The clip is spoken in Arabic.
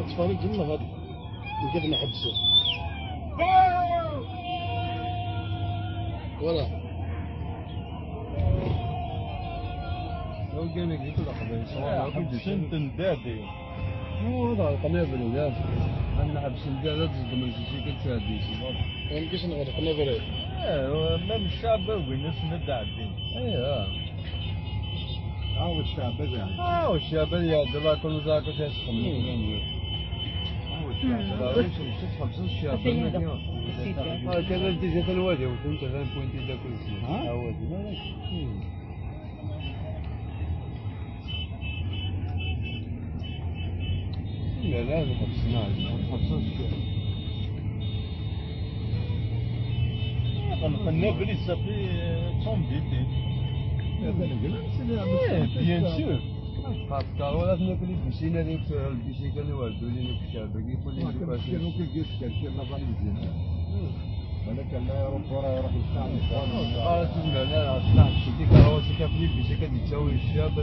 تفارق جمله هذا وكيف نحبسه ولا لو قال لك كل حبايب سواء حبسنت ندادي مو هذا قنابل وياس انا حبس الجالات ضد من شيء كنت هادي شيء يمكن نغير قنابل ما مش شعب والناس ندعدين ايوه الشعب يعني والشعب يا دابا كل ذاك تسخن لا مش تسخن الشعب كذا تجي في الوادي وانت فاهم بوينتي ده كل شيء ها وادي لا لا ما حبسناش ما حبسناش القنابل لسه في صنديتي bien sûr خاصة ولا تنقلي بشينا اللي في البشي كانوا والدوا لي في الشعب يقول لي كانوا كيجيش كثير نظام مزيان ولكن لا يروح ورا يروح يستعمل قالت لنا لا اصلا شديك هو سكافلي بشي كان يتساوي الشاب